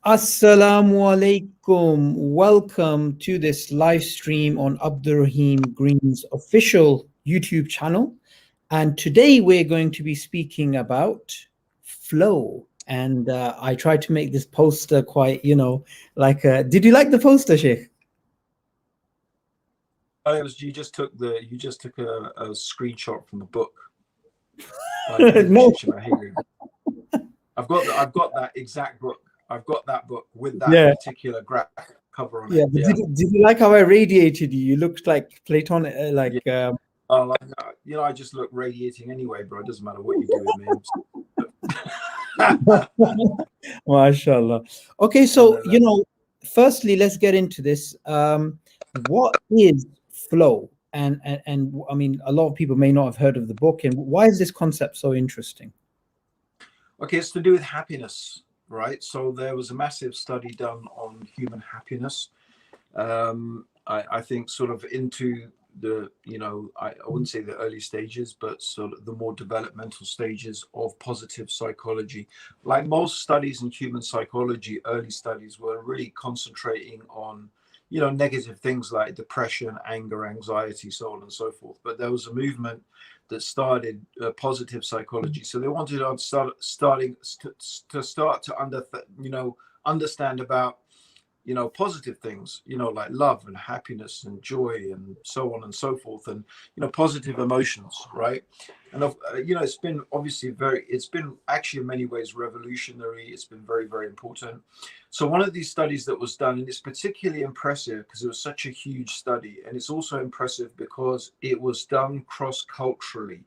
Assalamu alaikum. Welcome to this live stream on Abdurraheem Green's official YouTube channel. And today we're going to be speaking about flow. And I tried to make this poster quite, did you like the poster, Sheikh? Oh, it was you just took a screenshot from the book. No. I've got that exact book. I've got that book with that particular graphic cover on it. Did you like how I radiated you? You looked like Platonic, I just look radiating anyway, bro. It doesn't matter what you do with me. MashaAllah. Okay, so firstly, let's get into this. What is flow? And I mean, a lot of people may not have heard of the book. And why is this concept so interesting? Okay, it's to do with happiness, right? So there was a massive study done on human happiness. I think sort of into the, I wouldn't say the early stages, but sort of the more developmental stages of positive psychology. Like most studies in human psychology, early studies were really concentrating on, negative things like depression, anger, anxiety, so on and so forth. But there was a movement that started positive psychology. So they wanted to start to understand about, positive things, like love and happiness and joy and so on and so forth, and, positive emotions, right? And, it's been it's been actually in many ways revolutionary. It's been very, very important. So one of these studies that was done, and it's particularly impressive because it was such a huge study, and it's also impressive because it was done cross-culturally.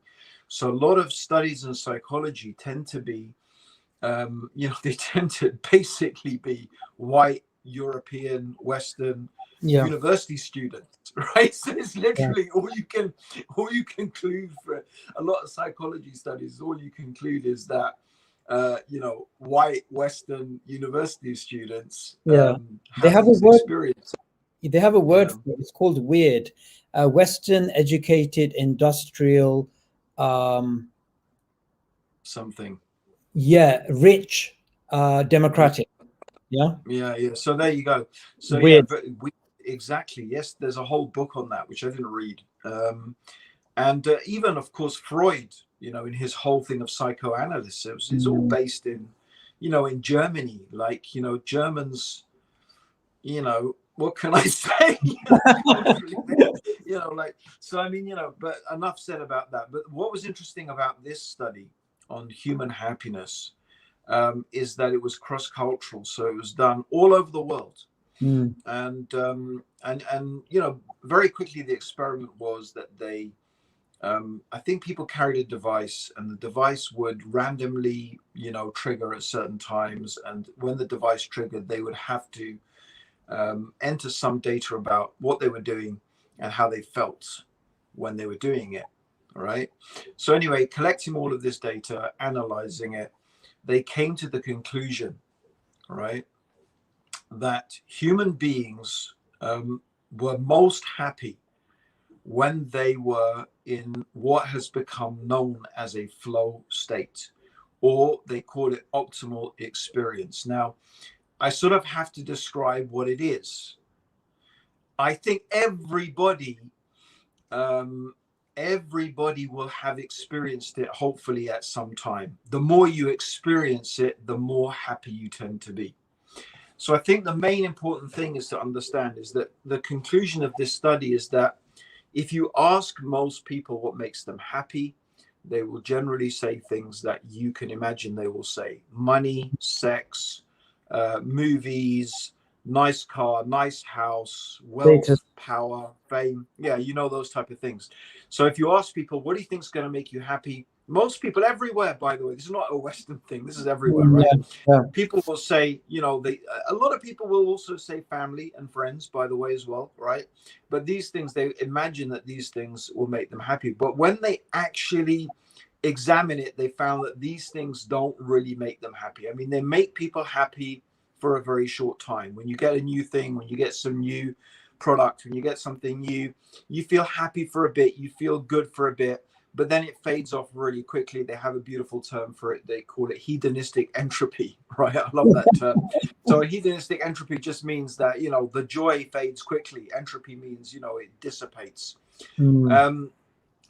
So a lot of studies in psychology tend to be, they tend to basically be white, European, Western university students, right? So it's literally all you conclude for a lot of psychology studies. All you conclude is that white Western university students they have a word. Experience. They have a word for it. It's called weird. Western educated industrial something. Yeah, rich, democratic. Yeah. So there you go. So weird. Exactly. Yes, there's a whole book on that which I didn't read. And even of course Freud, in his whole thing of psychoanalysis, is all based in, in Germany. Like, Germans, what can I say? So I mean, but enough said about that. But what was interesting about this study on human happiness is that it was cross-cultural, so it was done all over the world. And very quickly the experiment was that they I think people carried a device, and the device would randomly trigger at certain times, and when the device triggered, they would have to enter some data about what they were doing and how they felt when they were doing it. All right. So anyway, collecting all of this data, analyzing it, they came to the conclusion, right, that human beings were most happy when they were in what has become known as a flow state, or they call it optimal experience. Now, I sort of have to describe what it is. I think everybody will have experienced it, hopefully at some time. The more you experience it, the more happy you tend to be. So I think the main important thing is to understand is that the conclusion of this study is that if you ask most people what makes them happy, they will generally say things that you can imagine they will say: money, sex, movies, nice car, nice house, wealth, power, fame. Yeah, those type of things. So if you ask people, what do you think is going to make you happy? Most people everywhere, by the way, this is not a Western thing. This is everywhere, right? People will say, a lot of people will also say family and friends, by the way, as well, right? But these things, they imagine that these things will make them happy. But when they actually examine it, they found that these things don't really make them happy. I mean, they make people happy for a very short time. When you get a new thing, when you get some new product, when you get something new, you feel happy for a bit, you feel good for a bit, but then it fades off really quickly. They have a beautiful term for it. They call it hedonistic entropy, right? I love that term. So hedonistic entropy just means that, you know, the joy fades quickly. Entropy means, you know, it dissipates.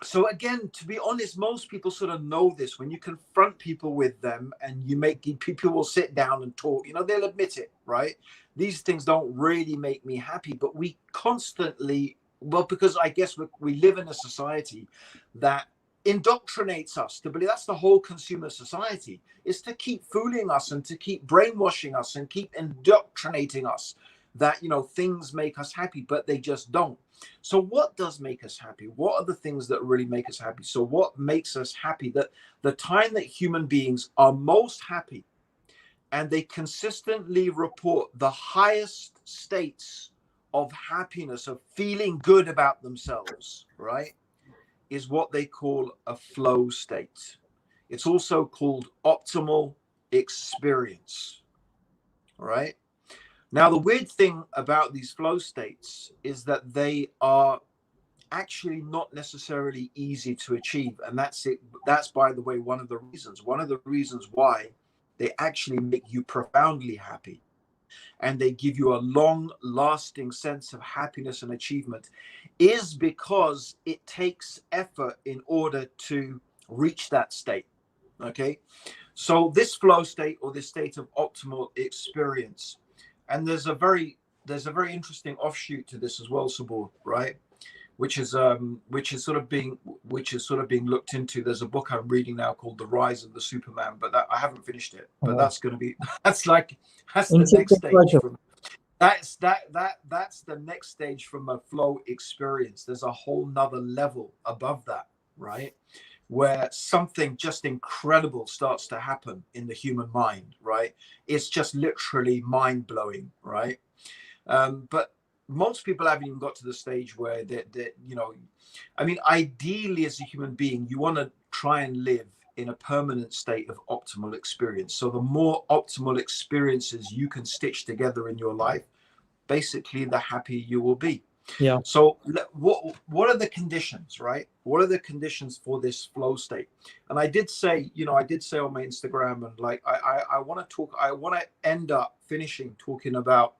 So again, to be honest, most people sort of know this. When you confront people with them and you make people will sit down and talk, you know, they'll admit it, right? These things don't really make me happy, but we constantly, well, because I guess we live in a society that indoctrinates us to believe. That's the whole consumer society, is to keep fooling us and to keep brainwashing us and keep indoctrinating us that, you know, things make us happy, but they just don't. So what does make us happy? What are the things that really make us happy? So what makes us happy? That the time that human beings are most happy and they consistently report the highest states of happiness, of feeling good about themselves, right, is what they call a flow state. It's also called optimal experience, right? Now, the weird thing about these flow states is that they are actually not necessarily easy to achieve. And that's it. That's, by the way, one of the reasons why they actually make you profoundly happy and they give you a long lasting sense of happiness and achievement is because it takes effort in order to reach that state. Okay. So this flow state, or this state of optimal experience, and there's a very interesting offshoot to this as well, Sabur, right? Which is sort of being looked into. There's a book I'm reading now called The Rise of the Superman, but that, I haven't finished it. But that's going to be that's the next stage from that's the next stage from a flow experience. There's a whole nother level above that, right? Where something just incredible starts to happen in the human mind, right? It's just literally mind-blowing, right? But most people haven't even got to the stage where they you know, I mean, ideally as a human being, you want to try and live in a permanent state of optimal experience. So the more optimal experiences you can stitch together in your life, basically the happier you will be. Yeah. So what are the conditions, right? What are the conditions for this flow state? And I did say on my Instagram, and like I want to end up finishing talking about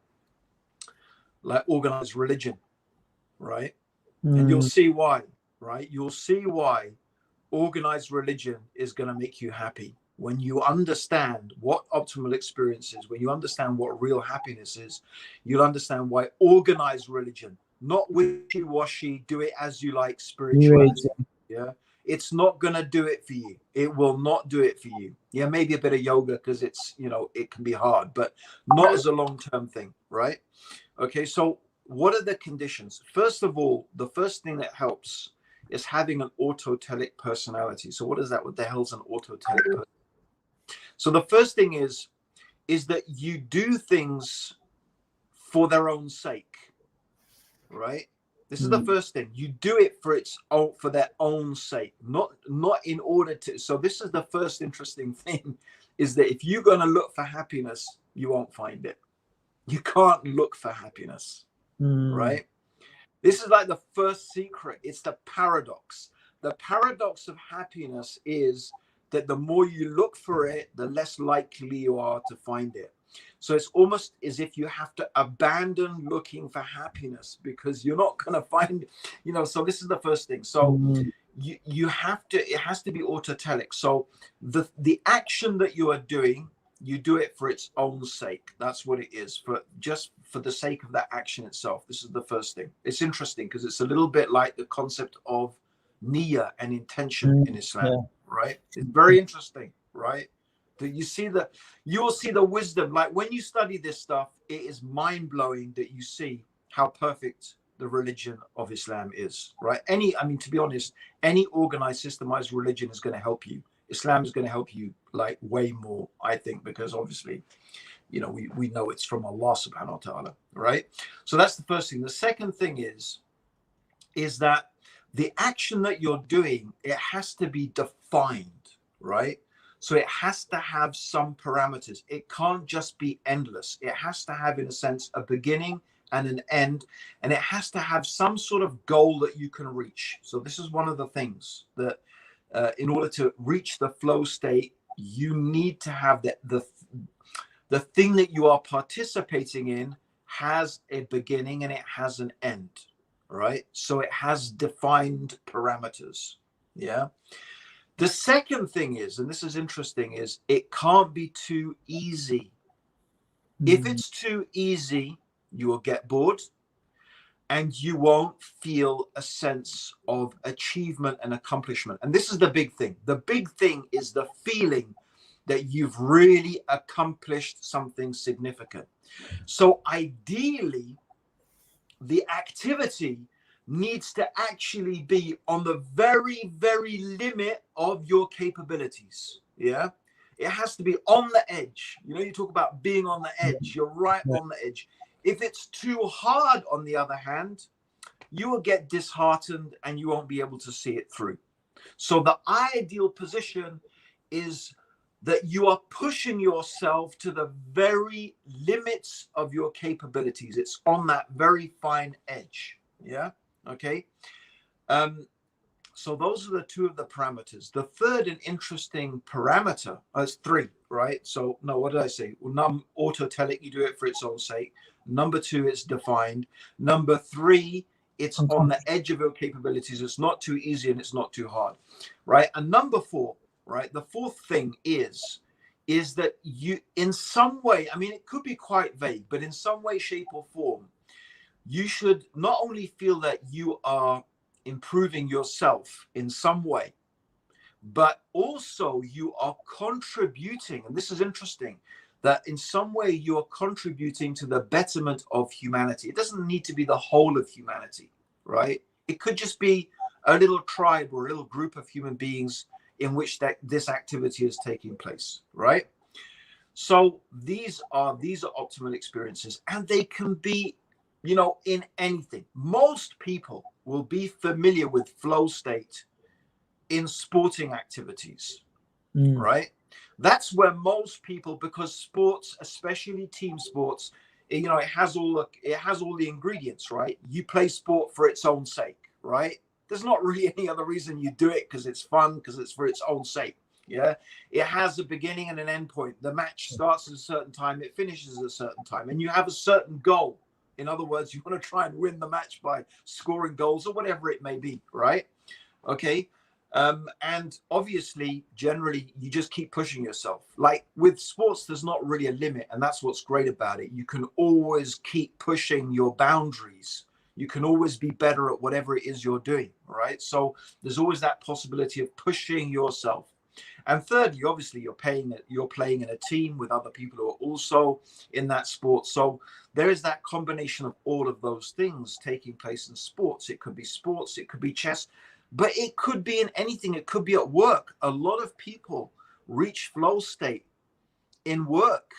like organized religion, right? And you'll see why, right? You'll see why organized religion is going to make you happy. When you understand what optimal experience is, when you understand what real happiness is, you'll understand why organized religion, not wishy-washy, do it as you like spirituality, yeah, it's not going to do it for you. It will not do it for you. Yeah, maybe a bit of yoga because it's, you know, it can be hard, but not as a long-term thing, right? Okay, so what are the conditions? First of all, the first thing that helps is having an autotelic personality. So what is that? What the hell's an autotelic personality? So the first thing is that you do things for their own sake, right? This is the first thing. You do it for their own sake, not in order to. So this is the first interesting thing, is that if you're going to look for happiness, you won't find it. You can't look for happiness, right? This is like the first secret. It's the paradox. The paradox of happiness is that the more you look for it, the less likely you are to find it. So it's almost as if you have to abandon looking for happiness because you're not going to find, you know. So this is the first thing. So you have to, it has to be autotelic. So the action that you are doing, you do it for its own sake. That's what it is, just for the sake of that action itself. This is the first thing. It's interesting because it's a little bit like the concept of niyyah and intention in Islam, right? It's very interesting, right? You will see the wisdom. Like when you study this stuff, it is mind-blowing that you see how perfect the religion of Islam is, right? I mean, to be honest, any organized, systemized religion is going to help you. Islam is going to help you like way more, I think, because obviously, you know, we know it's from Allah subhanahu wa ta'ala, right? So that's the first thing. The second thing is that the action that you're doing, it has to be defined, right? So it has to have some parameters. It can't just be endless. It has to have, in a sense, a beginning and an end, and it has to have some sort of goal that you can reach. So this is one of the things that in order to reach the flow state, you need to have the thing that you are participating in has a beginning and it has an end, right? So it has defined parameters. Yeah. The second thing is, and this is interesting, is it can't be too easy. If it's too easy, you will get bored and you won't feel a sense of achievement and accomplishment. And this is the big thing. The big thing is the feeling that you've really accomplished something significant. So ideally, the activity needs to actually be on the very, very limit of your capabilities. Yeah. It has to be on the edge. You know, you talk about being on the edge. You're right on the edge. If it's too hard, on the other hand, you will get disheartened and you won't be able to see it through. So the ideal position is that you are pushing yourself to the very limits of your capabilities. It's on that very fine edge. Yeah. Okay. So those are the two of the parameters. The third and interesting parameter, it's three, right? So no, what did I say? Well, autotelic, you do it for its own sake. Number two, it's defined. Number three, it's on the edge of your capabilities. It's not too easy and it's not too hard, right? And number four, right? The fourth thing is that you, in some way, I mean, it could be quite vague, but in some way, shape or form, you should not only feel that you are improving yourself in some way, but also you are contributing, and this is interesting, that in some way you are contributing to the betterment of humanity. It doesn't need to be the whole of humanity, right? It could just be a little tribe or a little group of human beings in which this activity is taking place, right? So these are optimal experiences, and they can be, you know, in anything. Most people will be familiar with flow state in sporting activities, right? That's where most people, because sports, especially team sports, you know, it has all the ingredients, right? You play sport for its own sake, right? There's not really any other reason you do it, because it's fun, because it's for its own sake. Yeah, it has a beginning and an end point. The match starts at a certain time, it finishes at a certain time, and you have a certain goal. In other words, you want to try and win the match by scoring goals or whatever it may be, right? Okay. And obviously, generally, you just keep pushing yourself. Like with sports, there's not really a limit. And that's what's great about it. You can always keep pushing your boundaries. You can always be better at whatever it is you're doing, right? So there's always that possibility of pushing yourself. And thirdly, obviously, you're playing in a team with other people who are also in that sport. So there is that combination of all of those things taking place in sports. It could be sports, it could be chess, but it could be in anything. It could be at work. A lot of people reach flow state in work,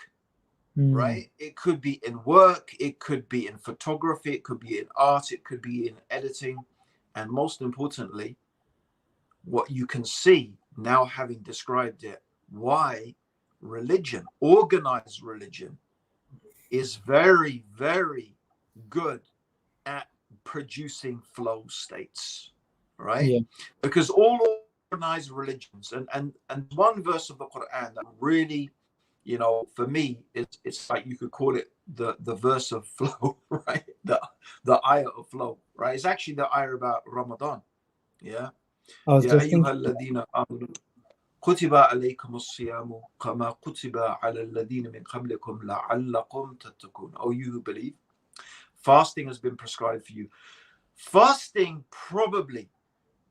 right? It could be in work, it could be in photography, it could be in art, it could be in editing. And most importantly, what you can see now, having described it, why religion, organized religion, is very, very good at producing flow states, right? Yeah. Because all organized religions, and one verse of the Quran that really, you know, for me, it's like you could call it the verse of flow, right? The ayah of flow, right? It's actually the ayah about Ramadan. Yeah. يا أيها الذين آمنوا كتب عليكم الصيام كما كتب على الذين من قبلكم لعلكم تتقون. Oh, you who believe, fasting has been prescribed for you. Fasting probably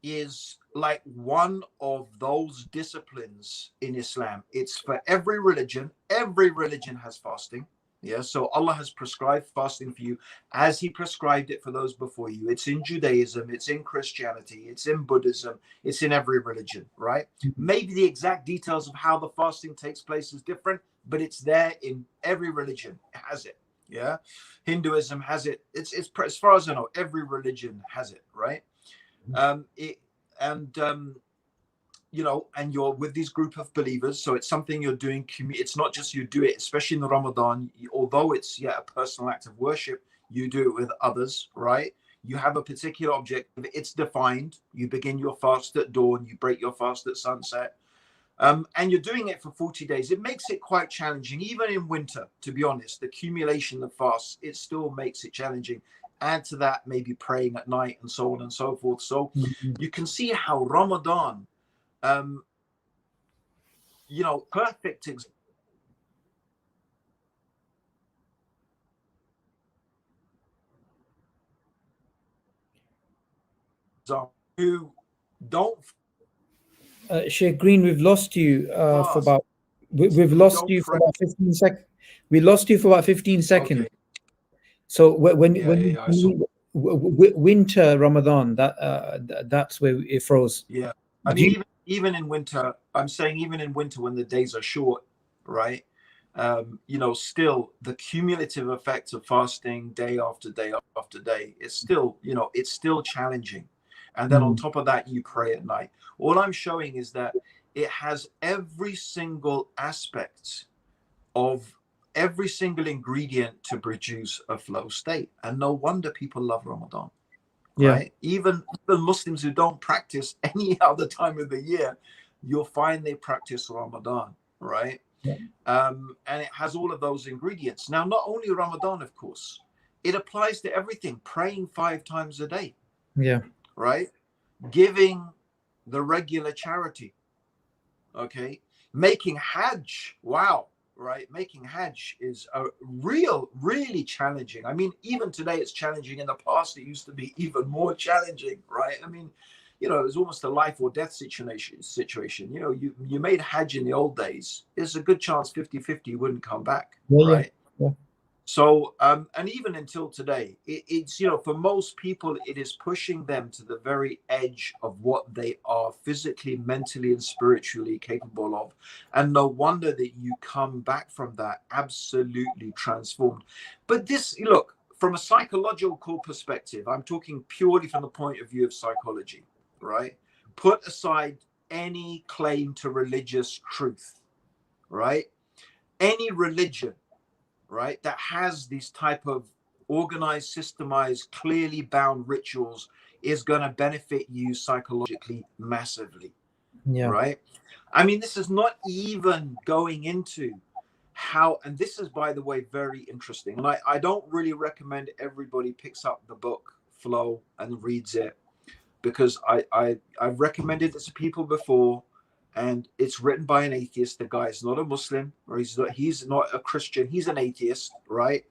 is like one of those disciplines in Islam. It's for every religion. Every religion has fasting. Yeah, so Allah has prescribed fasting for you as He prescribed it for those before you. It's in Judaism, it's in Christianity, it's in Buddhism, it's in every religion, right? Maybe the exact details of how the fasting takes place is different, but it's there in every religion. It has it. Yeah, Hinduism has it. It's as far as I know, every religion has it, right? You know, and you're with this group of believers, so it's something you're doing. It's not just you do it, especially in the Ramadan, although it's a personal act of worship, you do it with others, right? You have a particular objective. It's defined. You begin your fast at dawn. You break your fast at sunset. And you're doing it for 40 days. It makes it quite challenging, even in winter, to be honest. The accumulation of fasts, it still makes it challenging. Add to that, maybe praying at night and so on and so forth. So you can see how Ramadan, perfect example, who don't Sheikh Green, we've lost you for fast, about we've lost don't you for pray. about 15 seconds. We lost you for about 15 seconds. Okay. So when I saw. winter Ramadan, that's where it froze. Yeah. I Do mean, even in winter, I'm saying even in winter when the days are short, right? Still the cumulative effect of fasting day after day after day is still, it's still challenging. And then on top of that, you pray at night. All I'm showing is that it has every single aspect of every single ingredient to produce a flow state. And no wonder people love Ramadan. Yeah. Right? Even the Muslims who don't practice any other time of the year, you'll find they practice Ramadan, right? Yeah. And it has all of those ingredients. Now, not only Ramadan, of course, it applies to everything. Praying 5 times a day. Yeah. Right? Giving the regular charity. Okay? Making Hajj. Wow. Right? Making Hajj is really challenging. I mean, even today it's challenging. In the past, it used to be even more challenging, right? I mean, it was almost a life or death situation. You made Hajj in the old days. There's a good chance 50-50 you wouldn't come back, right? Yeah. So, and even until today, it's, for most people, it is pushing them to the very edge of what they are physically, mentally, and spiritually capable of. And no wonder that you come back from that absolutely transformed. But look, from a psychological perspective, I'm talking purely from the point of view of psychology, right? Put aside any claim to religious truth, right? Any religion, right, that has these type of organized, systemized, clearly bound rituals is going to benefit you psychologically massively. Yeah. Right? I mean, this is not even going into how, and this is, by the way, very interesting. And I don't really recommend everybody picks up the book Flow and reads it, because I've recommended it to people before, and it's written by an atheist. The guy is not a Muslim, or he's not a Christian. He's an atheist, right?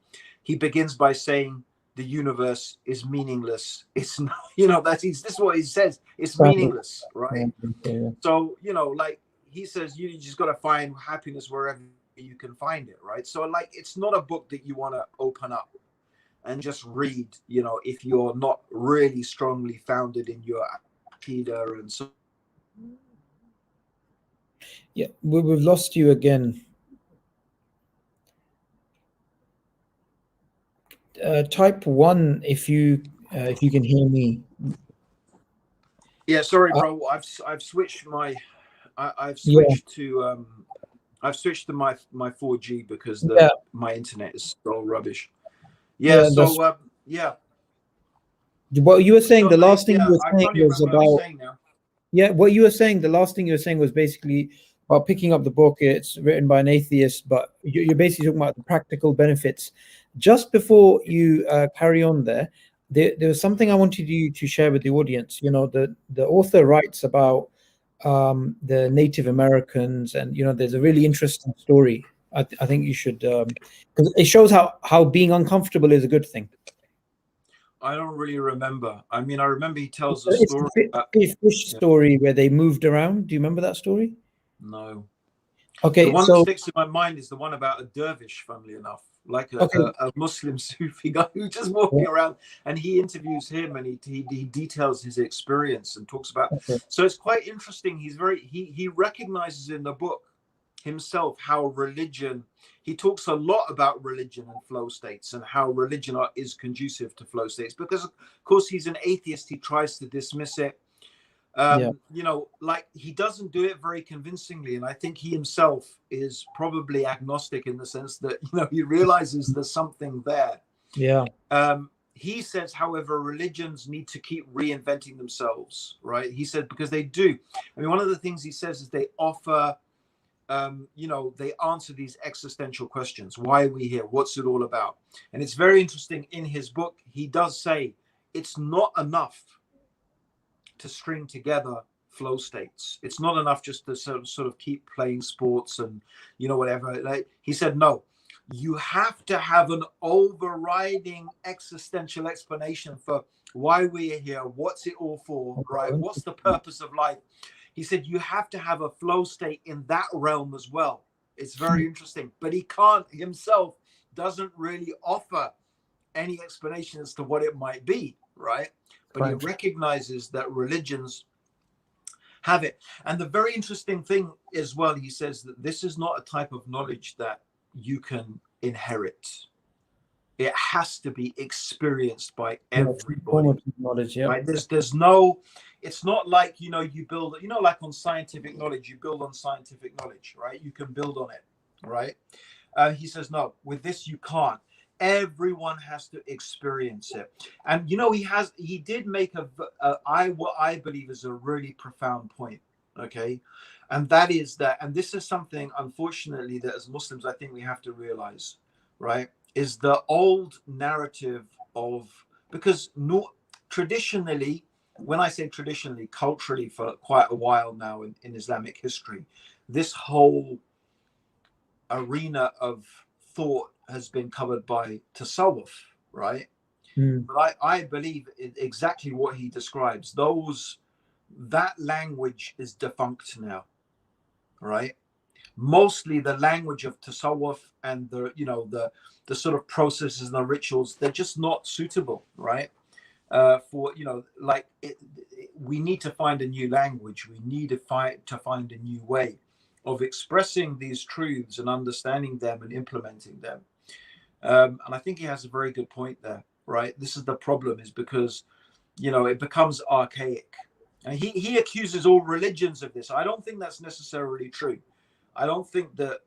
He begins by saying the universe is meaningless. It's not, this is what he says. It's meaningless, right? Yeah. So, like he says, you just got to find happiness wherever you can find it, right? So, like, it's not a book that you want to open up and just read, if you're not really strongly founded in your aqidah and so. Yeah, we've lost you again. Type 1 if you can hear me. Yeah, sorry, bro. I've switched to I've switched to my 4G because my internet is so rubbish. Yeah. So yeah. What you were saying, the last thing you were I saying can't even was remember what I was about. saying now. Yeah, what you were saying, the last thing you were saying was basically about picking up the book. It's written by an atheist, but you're basically talking about the practical benefits. Just before you carry on there was something I wanted you to share with the audience. The author writes about the Native Americans, and there's a really interesting story. I think you should, because it shows how being uncomfortable is a good thing. I don't really remember. I mean, I remember he tells a It's story. the fish story where they moved around. Do you remember that story? No. Okay, the one that sticks in my mind is the one about a dervish, funnily enough, like a Muslim Sufi guy who's just walking around, and he interviews him, and he details his experience and talks about. So it's quite interesting. He recognizes in the book himself how religion. He talks a lot about religion and flow states, and how religion is conducive to flow states, because of course he's an atheist. He tries to dismiss it. Like, he doesn't do it very convincingly, and I think he himself is probably agnostic in the sense that he realizes there's something there. he says, however, religions need to keep reinventing themselves, right? He said, because they do. I mean, one of the things he says is they offer, they answer these existential questions. Why are we here? What's it all about? And it's very interesting. In his book, he does say it's not enough to string together flow states. It's not enough just to sort of keep playing sports and, whatever. Like he said, no. You have to have an overriding existential explanation for why we're here, what's it all for, right? What's the purpose of life? He said you have to have a flow state in that realm as well. It's very interesting, but he himself doesn't really offer any explanation as to what it might be, right? But he recognizes that religions have it. And the very interesting thing as well, he says that this is not a type of knowledge that you can inherit. It has to be experienced by everybody. Knowledge, yeah. Right? There's no, it's not like, you build, like on scientific knowledge, you build on scientific knowledge, right? You can build on it, right? He says, no, with this, you can't. Everyone has to experience it. And, he did make what I believe is a really profound point. Okay. And that is that, and this is something, unfortunately, that as Muslims, I think we have to realize, right, is the old narrative of, because traditionally, when I say traditionally, culturally, for quite a while now in Islamic history, this whole arena of thought has been covered by tasawwuf, right? But I believe exactly what he describes. That language is defunct now, right? Mostly the language of tasawwuf and the sort of processes and the rituals, they're just not suitable, right? We need to find a new language. We need to find a new way of expressing these truths and understanding them and implementing them. And I think he has a very good point there, right? This is the problem, is because, it becomes archaic. And he accuses all religions of this. I don't think that's necessarily true. I don't think that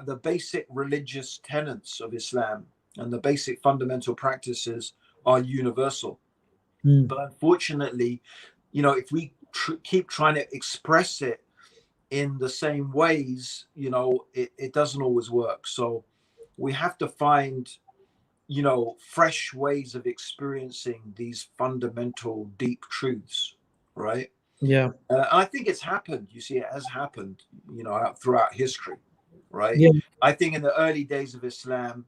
the basic religious tenets of Islam and the basic fundamental practices are universal. But unfortunately, if we keep trying to express it in the same ways, it doesn't always work. So we have to find, fresh ways of experiencing these fundamental deep truths, right? Yeah. I think it's happened. You see, it has happened, throughout history, right? Yeah. I think in the early days of Islam,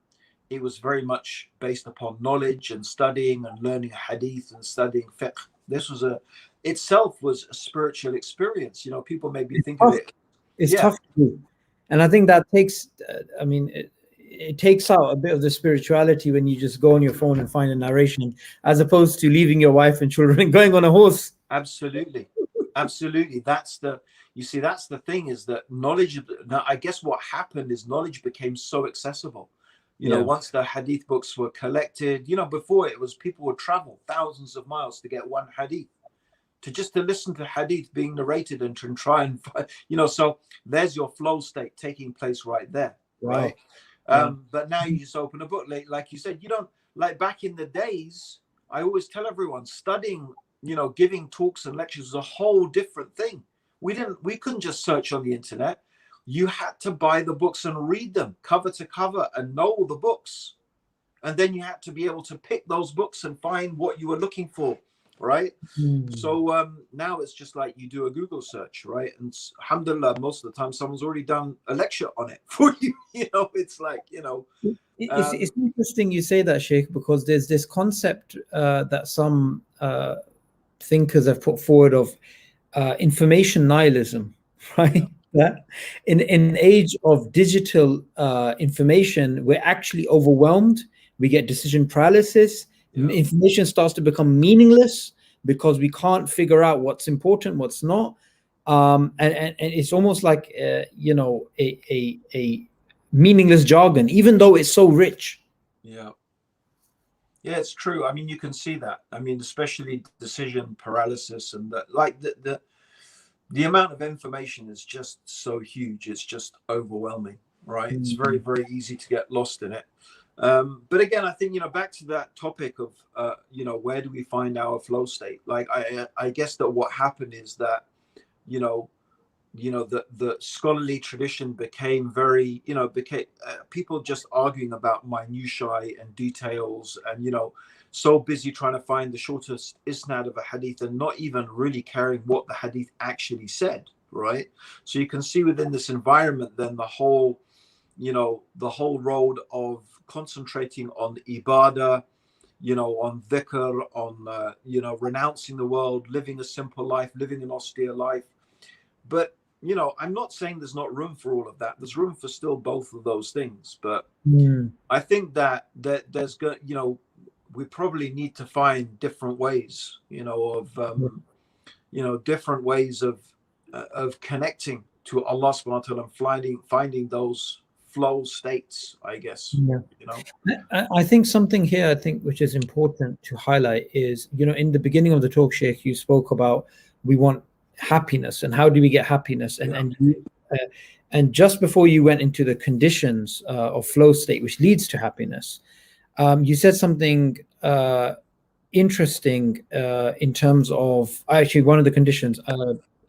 it was very much based upon knowledge and studying and learning hadith and studying fiqh. This was itself was a spiritual experience. People maybe think of it. It's tough to do. And I think that takes, it takes out a bit of the spirituality when you just go on your phone and find a narration, as opposed to leaving your wife and children and going on a horse. Absolutely. Absolutely. That's the thing, is that knowledge. Now, I guess what happened is knowledge became so accessible. Once the hadith books were collected, before it was people would travel thousands of miles to get one hadith, to listen to hadith being narrated and to try and find, so there's your flow state taking place right there. Right. But now you just open a book, like you said, you don't, like back in the days, I always tell everyone, studying, giving talks and lectures was a whole different thing. We couldn't just search on the internet. You had to buy the books and read them cover to cover and know the books. And then you had to be able to pick those books and find what you were looking for, right? So now it's just like you do a Google search, right? And alhamdulillah, most of the time someone's already done a lecture on it for you. It's like, It's interesting you say that, Sheikh, because there's this concept that some thinkers have put forward of information nihilism, right? That in an age of digital information, we're actually overwhelmed. We get decision paralysis. Information starts to become meaningless because we can't figure out what's important, what's not. And it's almost like a meaningless jargon, even though it's so rich. Yeah, it's true. I mean, you can see that. I mean, especially decision paralysis and the amount of information is just so huge. It's just overwhelming, right? It's very, very easy to get lost in it. But again, I think, back to that topic of, where do we find our flow state? Like, I guess that what happened is that, you know, the scholarly tradition became very, became people just arguing about minutiae and details, and so busy trying to find the shortest isnad of a hadith and not even really caring what the hadith actually said, right? So you can see within this environment then the whole road of concentrating on ibadah, on dhikr, on renouncing the world, living a simple life, living an austere life. But I'm not saying there's not room for all of that. There's room for still both of those things. But I think that there's good, we probably need to find different ways, of different ways of connecting to Allah subhanahu wa ta'ala and finding those flow states, I guess. I think something here, which is important to highlight is, in the beginning of the talk, Sheikh, you spoke about we want happiness and how do we get happiness, and just before you went into the conditions of flow state which leads to happiness, you said something interesting in terms of actually one of the conditions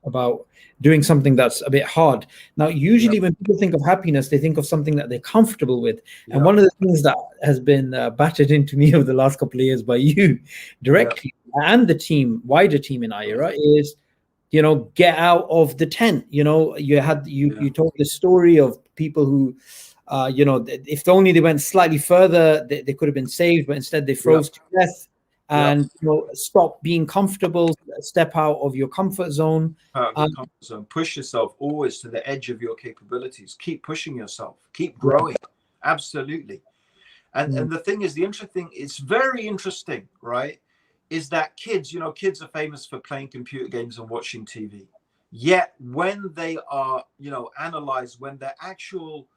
about doing something that's a bit hard. Now, usually when people think of happiness, they think of something that they're comfortable with. And one of the things that has been battered into me over the last couple of years by you directly and the wider team in Ayera is, get out of the tent. You told the story of people who, if only they went slightly further, they could have been saved, but instead they froze to death. And stop being comfortable, step out of your comfort zone. Push yourself always to the edge of your capabilities. Keep pushing yourself, keep growing. Absolutely. And the thing is, it's very interesting, right? Is that kids are famous for playing computer games and watching TV. Yet when they are, analyzed, when their actual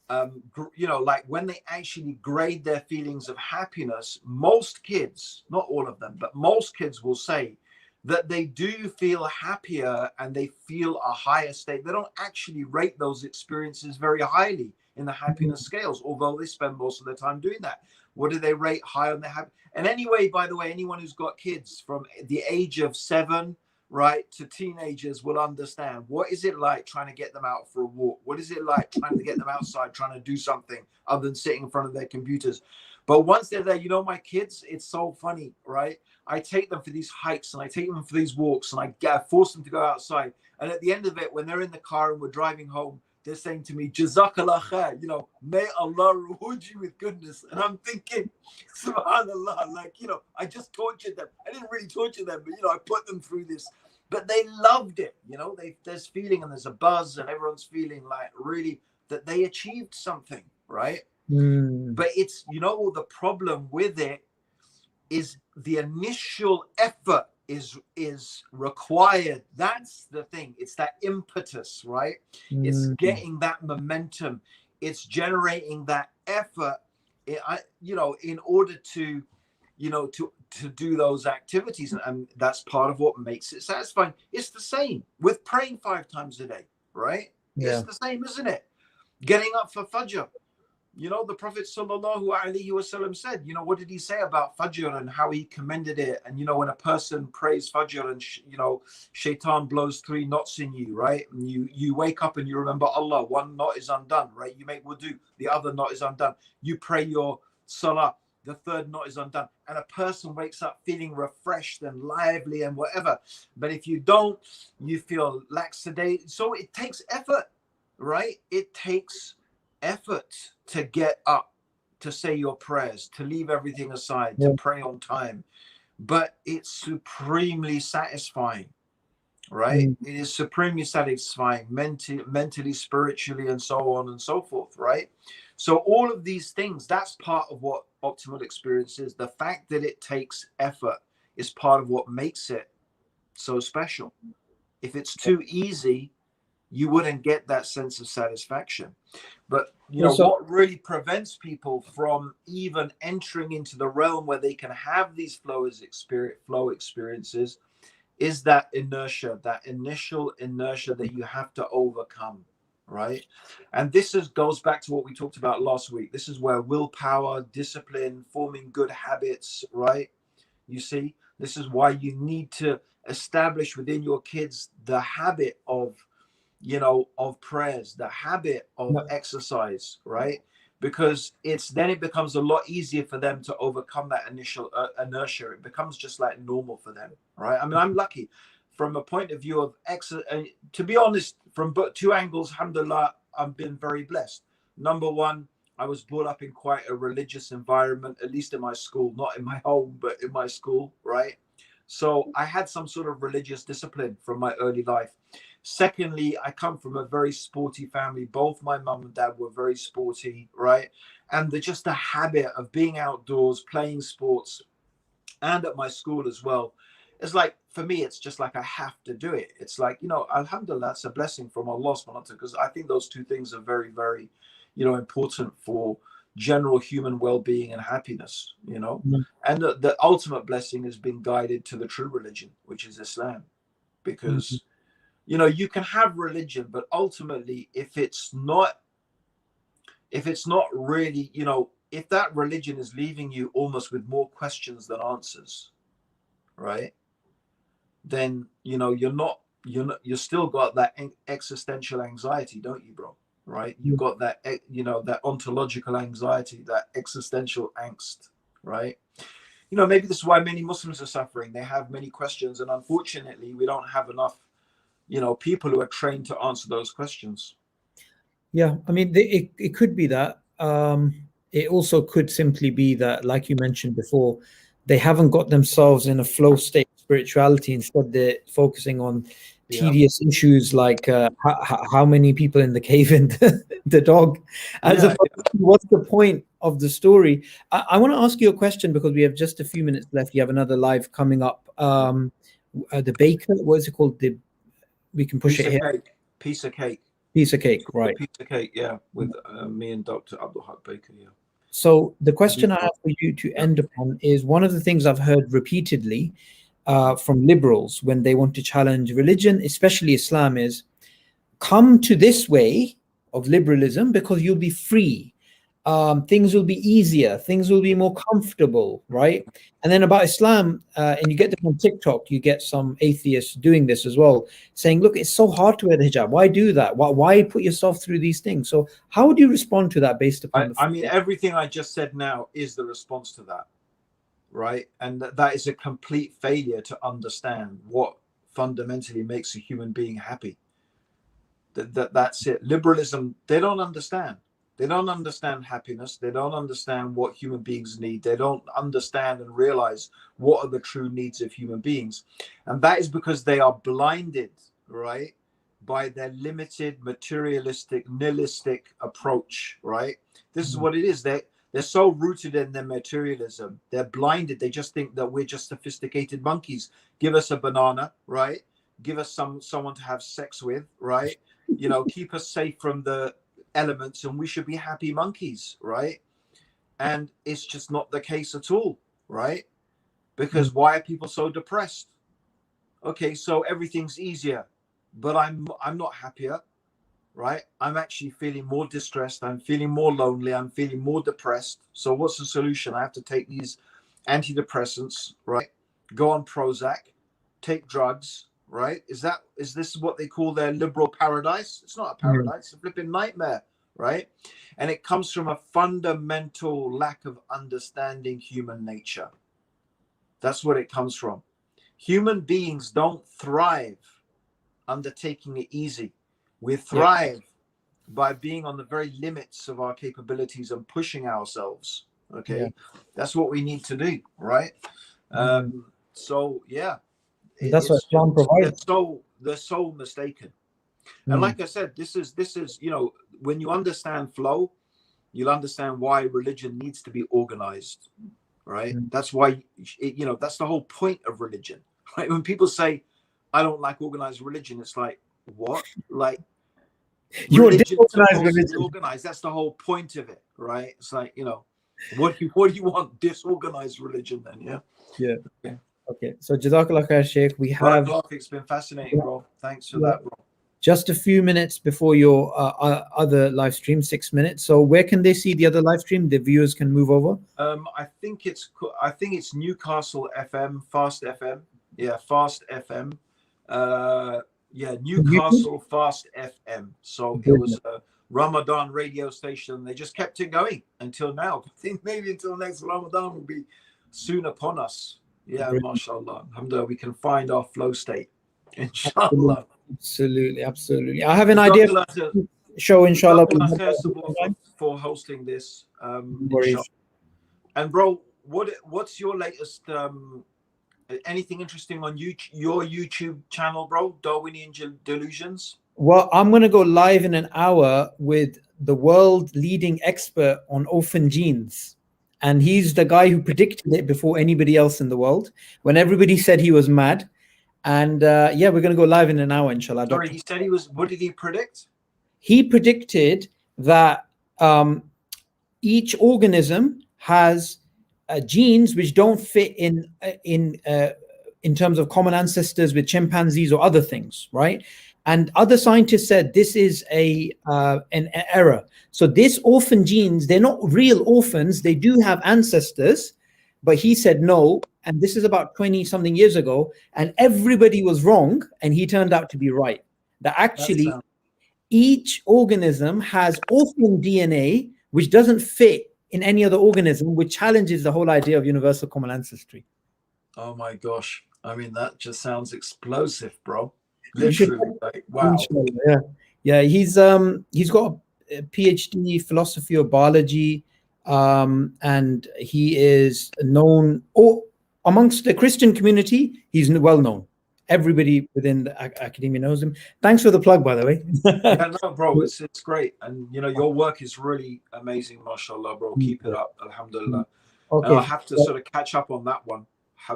like when they actually grade their feelings of happiness, most kids, not all of them, but most kids will say that they do feel happier and they feel a higher state. They don't actually rate those experiences very highly in the happiness scales, although they spend most of their time doing that. What do they rate high on their happiness? And anyway, by the way, anyone who's got kids from the age of 7 right to teenagers will understand what is it like trying to get them out for a walk. What is it like trying to get them outside, trying to do something other than sitting in front of their computers? But once they're there, my kids, it's so funny, right? I take them for these hikes and I take them for these walks and I force them to go outside, and at the end of it, when they're in the car and we're driving home, they're saying to me, Jazakallah khair, may Allah reward you with goodness. And I'm thinking, subhanallah, like, I just tortured them. I didn't really torture them, but, I put them through this. But they loved it, there's feeling and there's a buzz and everyone's feeling like really that they achieved something, right? But it's, the problem with it is the initial effort is required. That's the thing. It's that impetus, right? It's getting that momentum. It's generating that effort, in order to, to do those activities. And that's part of what makes it satisfying. It's the same with praying 5 times a day, right? It's the same, isn't it? Getting up for Fajr. The Prophet sallallahu alaihi wasallam said, what did he say about Fajr and how he commended it? And, when a person prays Fajr and, shaitan blows 3 knots in you, right? And you wake up and you remember Allah, 1 knot is undone, right? You make wudu, the other knot is undone. You pray your salah, the 3rd knot is undone. And a person wakes up feeling refreshed and lively and whatever. But if you don't, you feel lackadaisical. So it takes effort, right? It takes effort to get up, to say your prayers, to leave everything aside, to pray on time. But it's supremely satisfying, right? It is supremely satisfying mentally, spiritually, and so on and so forth, right? So all of these things, that's part of what optimal experience is. The fact that it takes effort is part of what makes it so special. If it's too easy, you wouldn't get that sense of satisfaction. But what really prevents people from even entering into the realm where they can have these flow experiences is that inertia, that initial inertia that you have to overcome. right? And goes back to what we talked about last week. This is where willpower, discipline, forming good habits, right? You see, this is why you need to establish within your kids the habit of, of prayers, the habit of Yeah. exercise, right? Because it becomes a lot easier for them to overcome that initial inertia. It becomes just like normal for them, right? I mean, I'm lucky from a point of view of to be honest, from two angles. Alhamdulillah, I've been very blessed. Number one, I was brought up in quite a religious environment, at least in my school, not in my home, but in my school, right? So I had some sort of religious discipline from my early life. Secondly, I come from a very sporty family. Both my mum and dad were very sporty, right? And just the habit of being outdoors, playing sports, and at my school as well. It's like, for me, it's just like I have to do it. It's like, alhamdulillah, that's a blessing from Allah subhanahu wa ta'ala, because I think those two things are very, very, important for general human well-being and happiness, Mm-hmm. And the ultimate blessing has been guided to the true religion, which is Islam, because you can have religion, but ultimately if it's not really, if that religion is leaving you almost with more questions than answers, right, then you're still got that existential anxiety, don't you, bro? Right, you've got that that ontological anxiety, that existential angst, right? Maybe this is why many Muslims are suffering. They have many questions, and unfortunately we don't have enough people who are trained to answer those questions. Yeah, I mean, it could be that. It also could simply be that, like you mentioned before, they haven't got themselves in a flow state of spirituality. Instead, they're focusing on tedious issues like how many people in the cave and the dog, as opposed to what's the point of the story. I want to ask you a question because we have just a few minutes left. You have another live coming up. The baker, what is it called? We can push it here. Piece of cake. Piece of cake, right? Piece of cake, yeah, with me and Dr. Abdurraheem Baker, yeah. So the question I have for you to end upon is one of the things I've heard repeatedly from liberals when they want to challenge religion, especially Islam, is come to this way of liberalism because you'll be free. Things will be easier, things will be more comfortable, right? And then about Islam, and you get them on TikTok, you get some atheists doing this as well, saying, look, it's so hard to wear the hijab. Why do that? Why put yourself through these things? So how would you respond to that based upon I mean, everything I just said now is the response to that, right? And that is a complete failure to understand what fundamentally makes a human being happy. That's it. Liberalism, they don't understand. They don't understand happiness. They don't understand what human beings need. They don't understand and realize what are the true needs of human beings. And that is because they are blinded, right, by their limited, materialistic, nihilistic approach, right? This is what it is. They're so rooted in their materialism. They're blinded. They just think that we're just sophisticated monkeys. Give us a banana, right? Give us someone to have sex with, right? Keep us safe from the elements and we should be happy monkeys, right? And it's just not the case at all, right? Because why are people so depressed? Okay, so everything's easier, but I'm not happier, right? I'm actually feeling more distressed. I'm feeling more lonely. I'm feeling more depressed. So what's the solution? I have to take these antidepressants, right? Go on Prozac, take drugs, right? Is this what they call their liberal paradise? It's not a paradise, it's a flipping nightmare, right? And it comes from a fundamental lack of understanding human nature. That's what it comes from. Human beings don't thrive under taking it easy. We thrive by being on the very limits of our capabilities and pushing ourselves. Okay, that's what we need to do, right? So yeah, that's what Islam provides. They're so mistaken. And like I said, this is when you understand flow, you'll understand why religion needs to be organized, right? That's why that's the whole point of religion, right? When people say I don't like organized religion, it's like, what? Like, religion is supposed to be organized. That's the whole point of it, right? It's like, what do you want? Disorganized religion then? Okay. So Jazakallah khair, Sheikh. We have it's been fascinating, bro. Thanks for that, bro. just a few minutes before your other live stream, 6 minutes. So where can they see the other live stream? The viewers can move over. I think it's Newcastle FM, Fast FM. Yeah, Fast FM. Newcastle Fast FM. So it was a Ramadan radio station. They just kept it going until now. I think maybe until next Ramadan will be soon upon us. Yeah, mashallah. Alhamdulillah, we can find our flow state. Inshallah. Absolutely. I have an idea for the show, inshallah. For hosting this. And bro, what's your latest anything interesting on your YouTube channel, bro? Darwinian Delusions? Well, I'm going to go live in an hour with the world leading expert on orphan genes. And he's the guy who predicted it before anybody else in the world, when everybody said he was mad. And we're going to go live in an hour, inshallah. Sorry, he said he was, what did he predict? He predicted that each organism has genes which don't fit in terms of common ancestors with chimpanzees or other things, right? And other scientists said this is an error. So these orphan genes, they're not real orphans. They do have ancestors, but he said no. And this is about 20 something years ago, and everybody was wrong, and he turned out to be right. That actually each organism has orphan DNA which doesn't fit in any other organism, which challenges the whole idea of universal common ancestry. Oh my gosh. I mean, that just sounds explosive, bro. Literally, like, wow. Yeah. He's got a PhD philosophy of biology, and he is known amongst the Christian community. He's well known. Everybody within the academia knows him. Thanks for the plug, by the way. Yeah, no, bro, it's great, and your work is really amazing, mashallah, bro. Keep it up, alhamdulillah. Okay. And I'll have to sort of catch up on that one.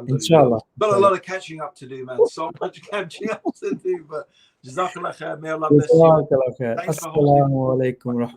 Inshallah. Got a lot of catching up to do, man. So much catching up to do, but Jazakallah khair. May Allah bless you. Assalamu alaikum.